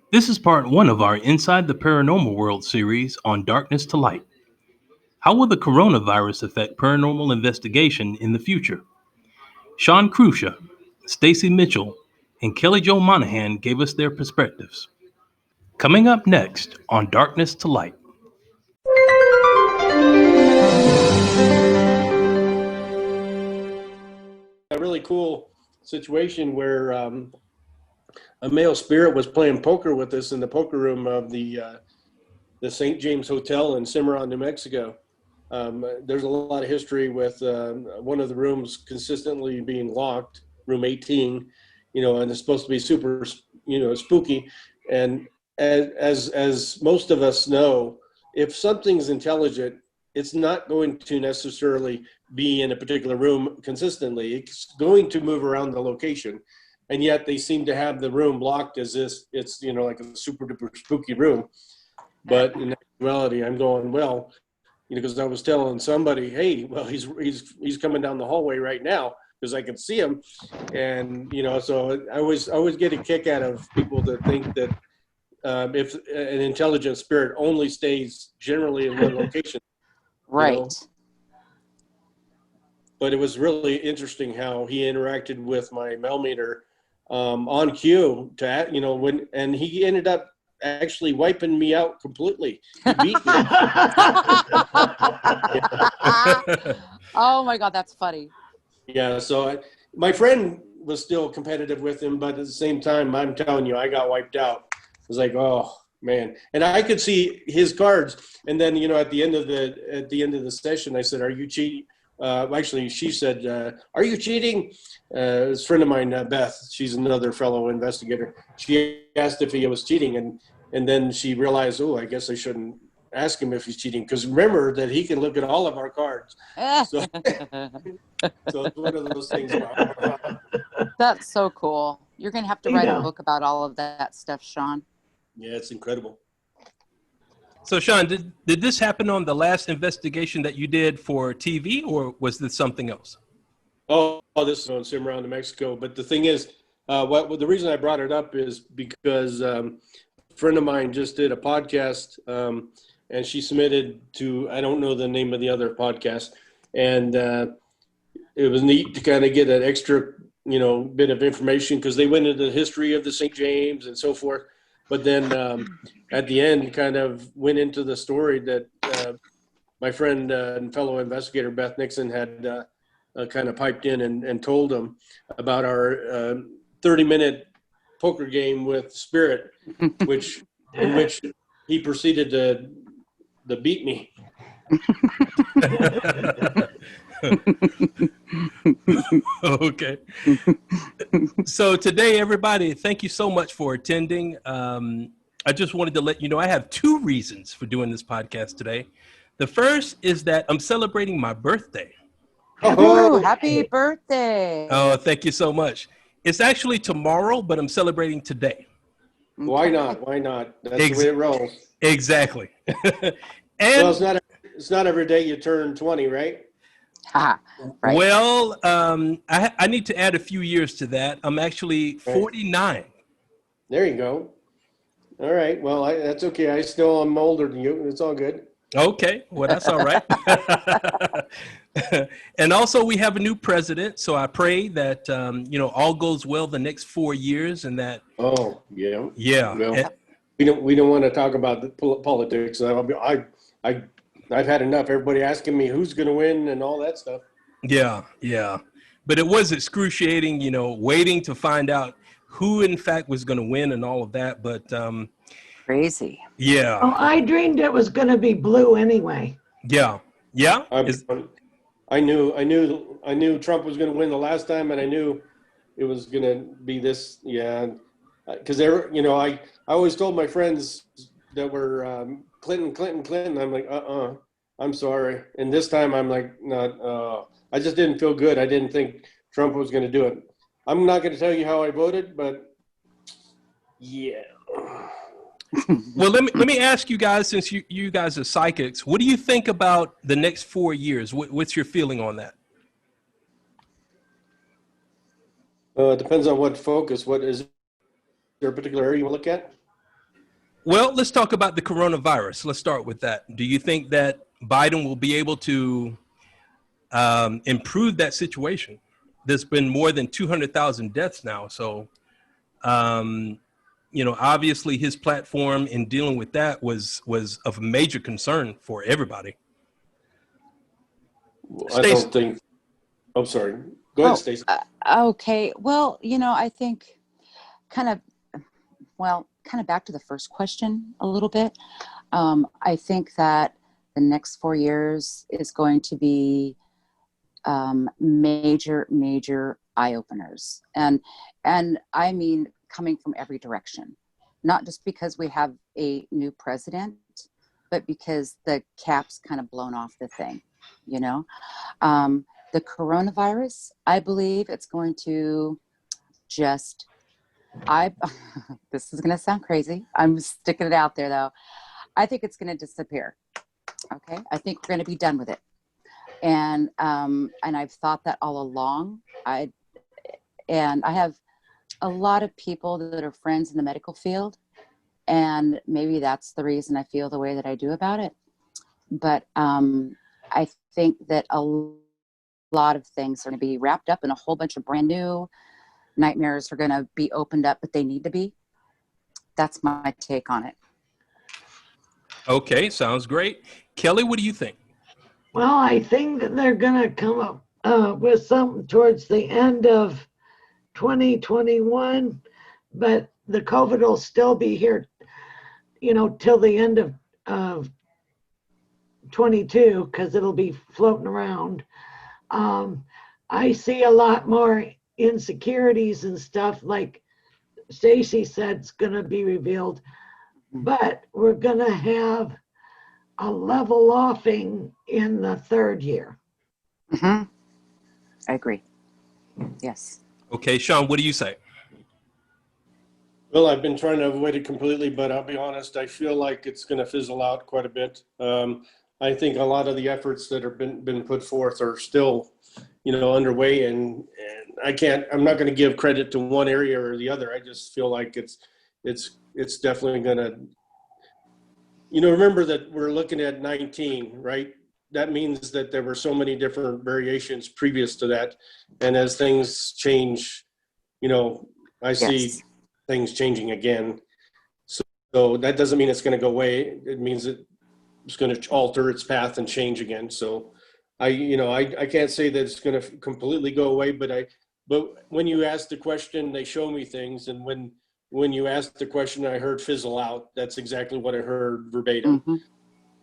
This is part one of our Inside the Paranormal World series on Darkness to Light. How will the coronavirus affect paranormal investigation in the future? Sean Crucia, Stacy Mitchell, and Kelly Jo Monahan gave us their perspectives. Coming up next on Darkness to Light. A really cool situation where a male spirit was playing poker with us in the poker room of the St. James Hotel in Cimarron, New Mexico. There's a lot of history with one of the rooms consistently being locked, room 18, and it's supposed to be super, spooky. And as most of us know, if something's intelligent, it's not going to necessarily be in a particular room consistently. It's going to move around the location. And yet they seem to have the room blocked as if it's, like a super duper spooky room. But in actuality, I'm going, well, because I was telling somebody, hey, well, he's coming down the hallway right now because I can see him. And, so I always get a kick out of people that think that if an intelligent spirit only stays generally in one location. Right. But it was really interesting how he interacted with my mail meter on cue and he ended up actually wiping me out completely. He beat me. Oh my God, that's funny. Yeah, so my friend was still competitive with him, but at the same time, I'm telling you, I got wiped out. I was like, oh man, and I could see his cards. And then at the end of the session, I said, "Are you cheating?" Actually, she said, "Are you cheating?" It's a friend of mine, Beth. She's another fellow investigator. She asked if he was cheating, and then she realized, oh, I guess I shouldn't ask him if he's cheating, because remember that he can look at all of our cards. So, so it's one of those things. That's so cool. You're going to have to write a book about all of that stuff, Sean. Yeah, it's incredible. So, Sean, did this happen on the last investigation that you did for TV, or was this something else? Oh, this is on Cimarron, New Mexico. But the thing is, the reason I brought it up is because a friend of mine just did a podcast, and she submitted to, I don't know the name of the other podcast, and it was neat to kind of get an extra, bit of information, because they went into the history of the St. James and so forth. But then at the end, kind of went into the story that my friend and fellow investigator Beth Nixon had kind of piped in and told them about our 30-minute poker game with Spirit, in which he proceeded to beat me. Okay. So today, everybody, thank you so much for attending. I just wanted to let you know I have two reasons for doing this podcast today. The first is that I'm celebrating my birthday. Oh, happy birthday. Oh, thank you so much. It's actually tomorrow, but I'm celebrating today. Why not? Why not? That's the way it rolls. Exactly. And well, it's not every day you turn 20, right? Right. Well, I need to add a few years to that. I'm actually 49. There you go. All right. Well, that's okay. I'm older than you. It's all good. Okay. Well, that's all right. And also, we have a new president. So I pray that, all goes well the next 4 years, and that. Oh, yeah. Yeah. Well, we don't want to talk about the politics. I've had enough. Everybody asking me who's going to win and all that stuff. Yeah. Yeah. But it was excruciating, waiting to find out who in fact was going to win and all of that. But crazy. Yeah. Oh, I dreamed it was going to be blue anyway. Yeah. Yeah. I knew Trump was going to win the last time, and I knew it was going to be this. Yeah. Because I always told my friends that were Clinton. I'm like, I'm sorry. And this time I'm like, not. I just didn't feel good. I didn't think Trump was going to do it. I'm not going to tell you how I voted, but yeah. Well, let me ask you guys, since you guys are psychics, what do you think about the next 4 years? What's your feeling on that? It depends on what focus. What is there a particular area you want to look at? Well, let's talk about the coronavirus. Let's start with that. Do you think that Biden will be able to improve that situation? There's been more than 200,000 deaths now. So, obviously his platform in dealing with that was of major concern for everybody. I don't think. I'm sorry. Go ahead, Stacey. Okay. Well, I think kind of back to the first question a little bit. I think that the next 4 years is going to be major eye openers, and I mean coming from every direction, not just because we have a new president, but because the cap's kind of blown off the thing, the coronavirus, I believe it's going to just, this is going to sound crazy. I'm sticking it out there though. I think it's going to disappear. Okay. I think we're going to be done with it. And I've thought that all along. I have a lot of people that are friends in the medical field, and maybe that's the reason I feel the way that I do about it. But I think that a lot of things are going to be wrapped up in a whole bunch of brand new nightmares are going to be opened up, but they need to be. That's my take on it. Okay, sounds great. Kelly, what do you think? Well, I think that they're going to come up with something towards the end of 2021, but the COVID will still be here, till the end of 22, because it'll be floating around. I see a lot more insecurities and stuff, like Stacy said, it's going to be revealed, but we're going to have a level offing in the third year. Mm-hmm. I agree. Yes. Okay, Sean, what do you say? Well, I've been trying to avoid it completely, but I'll be honest, I feel like it's going to fizzle out quite a bit. I think a lot of the efforts that have been put forth are still, underway, and I'm not going to give credit to one area or the other. I just feel like it's definitely going to, remember that we're looking at 19, right? That means that there were so many different variations previous to that. And as things change, I see things changing again. So that doesn't mean it's going to go away. It means it's going to alter its path and change again. So I can't say that it's going to completely go away, but when you ask the question, they show me things. And when you asked the question, I heard fizzle out. That's exactly what I heard verbatim. Mm-hmm.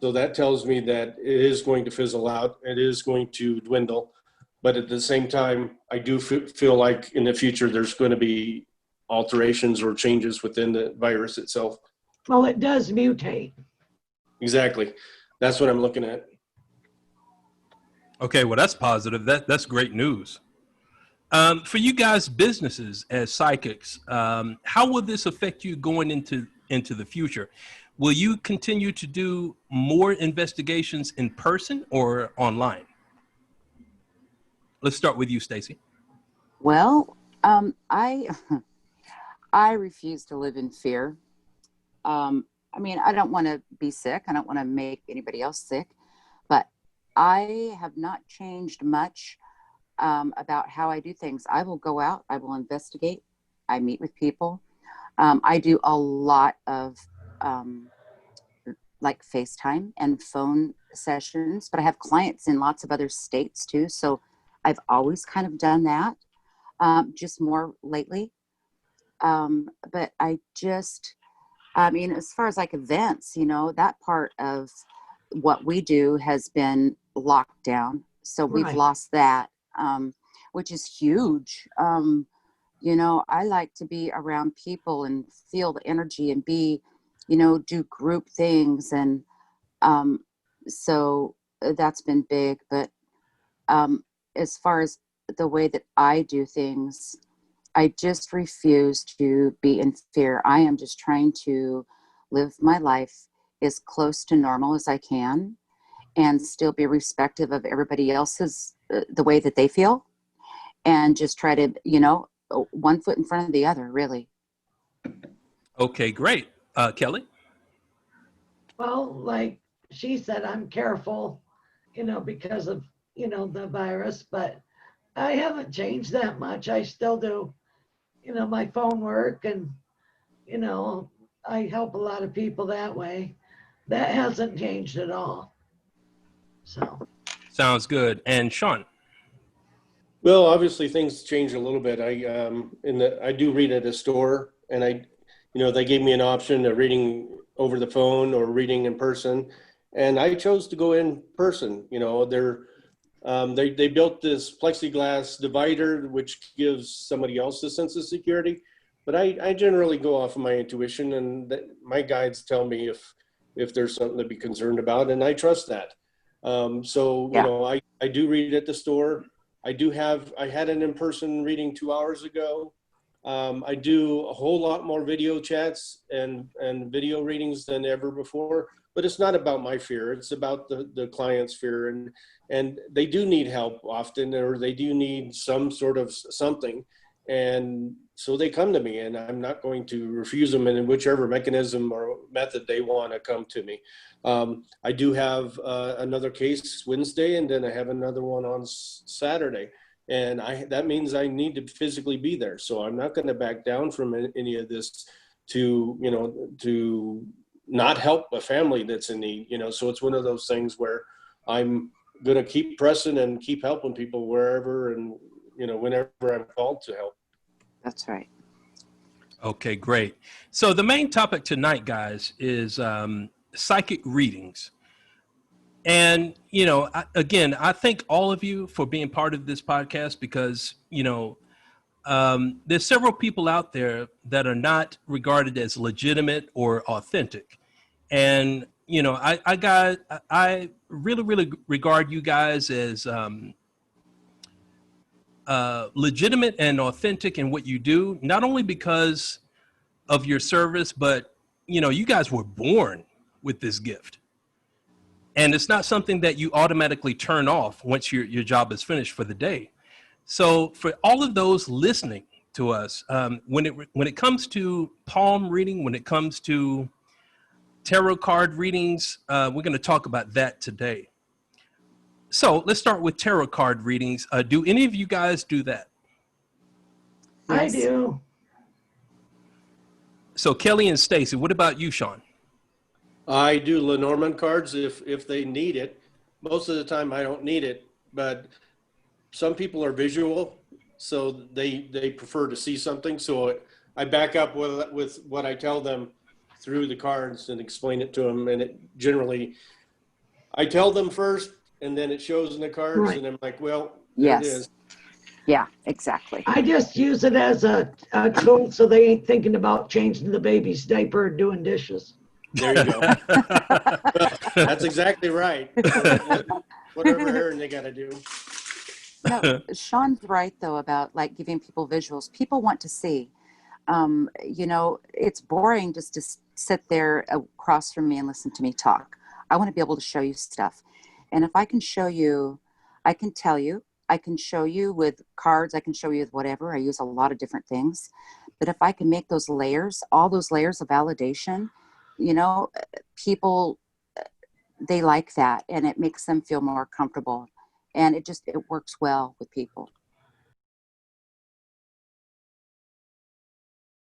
So that tells me that it is going to fizzle out. It is going to dwindle. But at the same time, I do feel like in the future, there's going to be alterations or changes within the virus itself. Well, it does mutate. Exactly. That's what I'm looking at. Okay, well, that's positive. That's great news. For you guys, businesses as psychics, how will this affect you going into the future? Will you continue to do more investigations in person or online? Let's start with you, Stacy. Well, I refuse to live in fear. I don't want to be sick. I don't want to make anybody else sick, but I have not changed much about how I do things. I will go out, I will investigate, I meet with people. I do a lot of like FaceTime and phone sessions, but I have clients in lots of other states too. So I've always kind of done that, just more lately. But as far as like events, that part of what we do has been locked down. So we've lost that, which is huge. I like to be around people and feel the energy and do group things. And so that's been big. But as far as the way that I do things, I just refuse to be in fear. I am just trying to live my life as close to normal as I can and still be respectful of everybody else's, the way that they feel, and just try to, one foot in front of the other, really. Okay, great. Kelly? Well, like she said, I'm careful, because of, the virus, but I haven't changed that much. I still do, my phone work, and, you know, I help a lot of people that way. That hasn't changed at all. So, Sounds good. And Sean. Well, obviously things change a little bit. I do read at a store, and they gave me an option of reading over the phone or reading in person, and I chose to go in person. They built this plexiglass divider which gives somebody else a sense of security, but I generally go off of my intuition, and my guides tell me if there's something to be concerned about, and I trust that. Yeah. I do read at the store. I had an in-person reading 2 hours ago. I do a whole lot more video chats and video readings than ever before, but it's not about my fear. It's about the client's fear, and they do need help often, or they do need some sort of something. And so they come to me, and I'm not going to refuse them in whichever mechanism or method they want to come to me. I do have another case Wednesday, and then I have another one on Saturday. And that means I need to physically be there. So I'm not going to back down from any of this to not help a family that's in need. So it's one of those things where I'm going to keep pressing and keep helping people wherever and whenever I'm called to help. That's right. Okay, great. So the main topic tonight, guys, is psychic readings. And, I thank all of you for being part of this podcast because, there's several people out there that are not regarded as legitimate or authentic. And, I really, really regard you guys as legitimate and authentic in what you do, not only because of your service, but, you guys were born with this gift. And it's not something that you automatically turn off once your job is finished for the day. So for all of those listening to us, when it comes to palm reading, when it comes to tarot card readings, we're going to talk about that today. So let's start with tarot card readings. Do any of you guys do that? I Yes. do. So Kelly and Stacy, what about you, Sean? I do Lenormand cards if they need it. Most of the time I don't need it, but some people are visual, so they prefer to see something. So I back up with what I tell them through the cards and explain it to them. And I tell them first, and then it shows in the cards, Right. and I'm like, well, there it Yes. is. Yeah, exactly. I just use it as a tool so they ain't thinking about changing the baby's diaper or doing dishes. There you go. That's exactly right. Whatever errand they got to do. No, Sean's right though about like giving people visuals. People want to see. It's boring just to sit there across from me and listen to me talk. I want to be able to show you stuff. And if I can show you, I can tell you, I can show you with cards, I can show you with whatever. I use a lot of different things. But if I can make those layers, all those layers of validation, people, they like that, and it makes them feel more comfortable. And it works well with people.